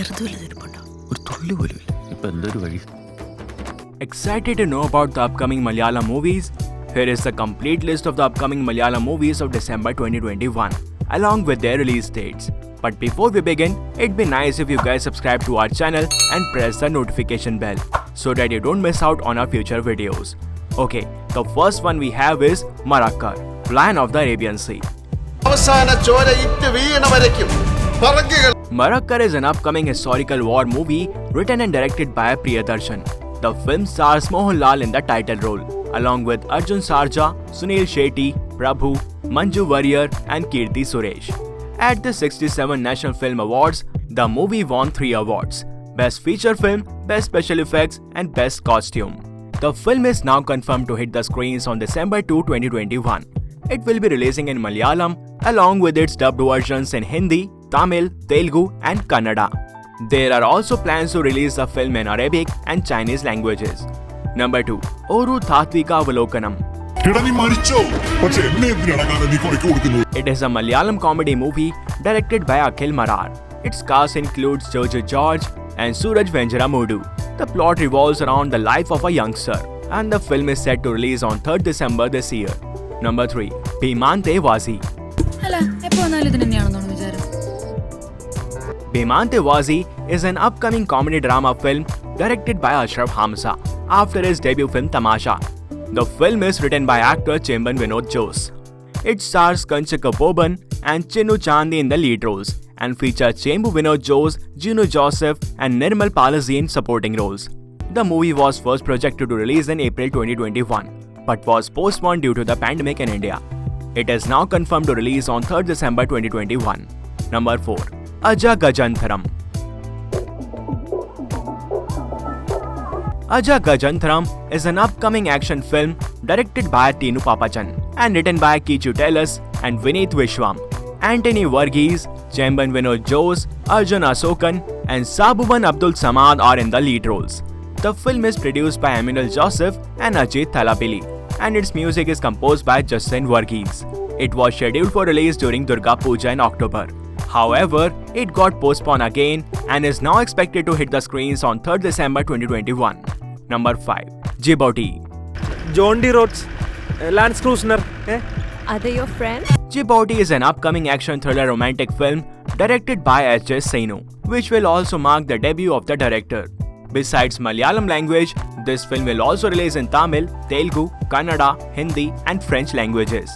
ഒരു തുള്ളി പോലും ഇല്ല. ഇപ്പൊ എന്തൊരു വഴി. Excited to know about the upcoming Malayalam movies? Here is the complete list of the upcoming Malayalam movies of December 2021, along with their release dates. But before we begin, it'd be nice if you guys subscribe to our channel and press the notification bell so that you don't miss out on our future videos. Okay, the first one we have is Marakkar, Lion of the Arabian Sea. Marakkar is an upcoming historical war movie written and directed by Priyadarshan. The film stars Mohanlal in the title role, along with Arjun Sarja, Sunil Shetty, Prabhu, Manju Warrier and Kirti Suresh. At the 67 National Film Awards, the movie won 3 awards: Best Feature Film, Best Special Effects and Best Costume. The film is now confirmed to hit the screens on December 2, 2021. It will be releasing in Malayalam along with its dubbed versions in Hindi, Tamil, Telugu and Kannada. There are also plans to release the film in Arabic and Chinese languages. Number 2. Oru Thatvika Avalokanam. It is a Malayalam comedy movie directed by Akhil Marar. Its cast includes Jojo George and Suraj Venjaramudu. The plot revolves around the life of a youngster, and the film is set to release on 3rd December this year. Number 3. Bhimante Wazi. Bhimante Wazi is an upcoming comedy drama film directed by Ashraf Hamza after his debut film Tamasha. The film is written by actor Chemban Vinod Jose. It stars Kanchika Boban and Chinnu Chandi in the lead roles and features Chembu Vinod Jose, Jinu Joseph and Nirmal Palazi in supporting roles. The movie was first projected to release in April 2021 but was postponed due to the pandemic in India. It is now confirmed to release on 3rd December 2021. Number 4. Aja Gajantharam. Aja Gajantharam is an upcoming action film directed by Tinu Papachan and written by Kichu Telus and Vineet Vishwam. Anthony Varghese, Chemban Vinod Jose, Arjun Asokan and Sabuban Abdul Samad are in the lead roles. The film is produced by Aminal Joseph and Ajit Thalapilli, and its music is composed by Justin Varghese. It was scheduled for release during Durga Puja in October. However, it got postponed again and is now expected to hit the screens on 3rd December 2021. Number 5. Djibouti. John D. Rhodes, Lance Krusner. Are they your friends? Djibouti is an upcoming action thriller romantic film directed by H.J. Sainu, which will also mark the debut of the director. Besides Malayalam language, this film will also release in Tamil, Telugu, Kannada, Hindi and French languages.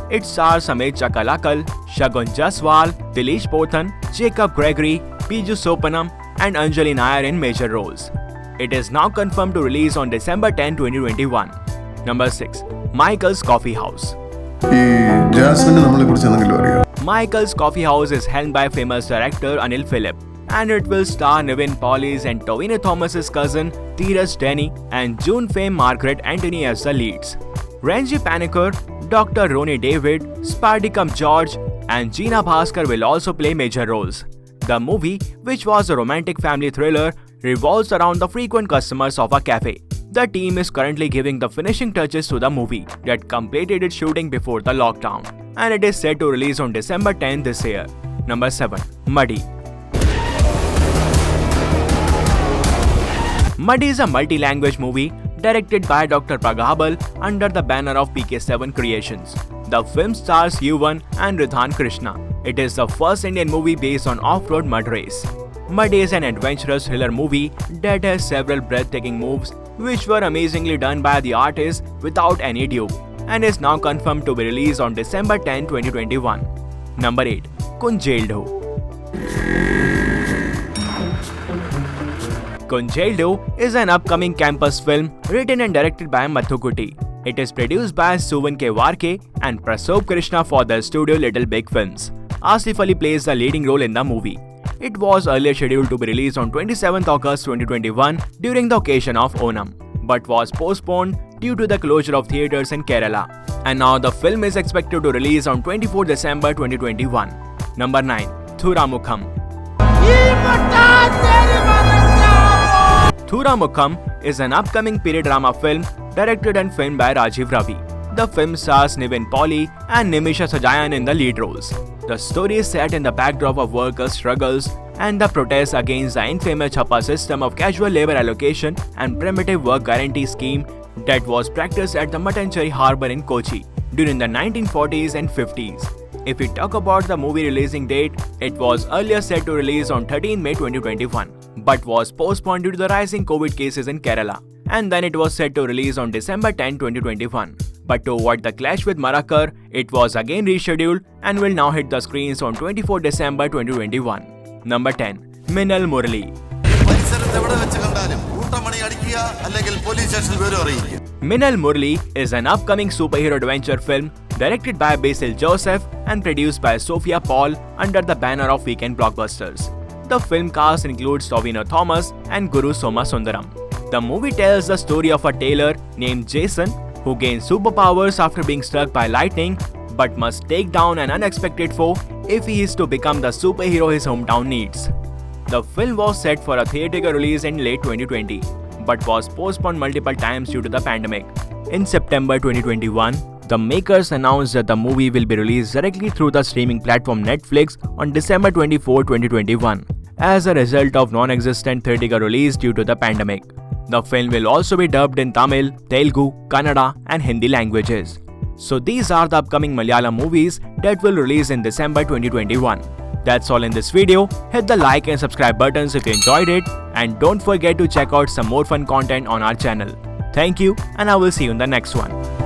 It stars Amit Chakalakal, Shagun Jaswal, Dilesh Pothan, Jacob Gregory, Biju Sopanam and Anjali Nair in major roles. It is now confirmed to release on December 10, 2021. Number 6. Michael's Coffee House. Michael's Coffee House is helmed by famous director Anil Philip, and it will star Nivin Paulis and Tovino Thomas's cousin Dheeraj Denny and June fame Margaret Anthony as the leads. Renji Panikkar, Dr. Roni David, Spadikam George and Gina Bhaskar will also play major roles. The movie, which was a romantic family thriller, revolves around the frequent customers of a cafe. The team is currently giving the finishing touches to the movie that completed its shooting before the lockdown, and it is set to release on December 10 this year. Number 7. Muddy. Muddy is a multi-language movie directed by Dr. Praghabal under the banner of PK7 Creations. The film stars Yuvan and Ridhan Krishna. It is the first Indian movie based on off-road mud race. Muddy is an adventurous thriller movie that has several breathtaking moves which were amazingly done by the artist without any dupe, and is now confirmed to be released on December 10, 2021. Number 8. Kunjeldo. Kunjeldo is an upcoming campus film written and directed by Mathukutti. It is produced by Suvan K. Warke and Prasop Krishna for the studio Little Big Films. Asif Ali plays the leading role in the movie. It was earlier scheduled to be released on 27th August 2021 during the occasion of Onam, but was postponed due to the closure of theatres in Kerala. And now the film is expected to release on 24 December 2021. Number 9. Thuramukham. Thuramukham is an upcoming period drama film directed and filmed by Rajiv Ravi. The film stars Nivin Pauly and Nimisha Sajayan in the lead roles. The story is set in the backdrop of workers' struggles and the protests against the infamous Chhappa system of casual labor allocation and primitive work guarantee scheme that was practiced at the Mattancherry harbour in Kochi during the 1940s and 50s. If we talk about the movie releasing date, it was earlier set to release on 13 May 2021, but was postponed due to the rising COVID cases in Kerala. And then it was set to release on December 10, 2021. But to avoid the clash with Marakkar, it was again rescheduled and will now hit the screens on 24 December 2021. Number 10. Minal Murali. Minal Murali is an upcoming superhero adventure film directed by Basil Joseph and produced by Sophia Paul under the banner of Weekend Blockbusters. The film cast includes Tovino Thomas and Guru Soma Sundaram. The movie tells the story of a tailor named Jason who gains superpowers after being struck by lightning but must take down an unexpected foe if he is to become the superhero his hometown needs. The film was set for a theatrical release in late 2020 but was postponed multiple times due to the pandemic. In September 2021, the makers announced that the movie will be released directly through the streaming platform Netflix on December 24, 2021 as a result of non-existent theatrical release due to the pandemic. The film will also be dubbed in Tamil, Telugu, Kannada and Hindi languages. So these are the upcoming Malayalam movies that will release in December 2021. That's all in this video. Hit the like and subscribe buttons if you enjoyed it, and don't forget to check out some more fun content on our channel. Thank you, and I will see you in the next one.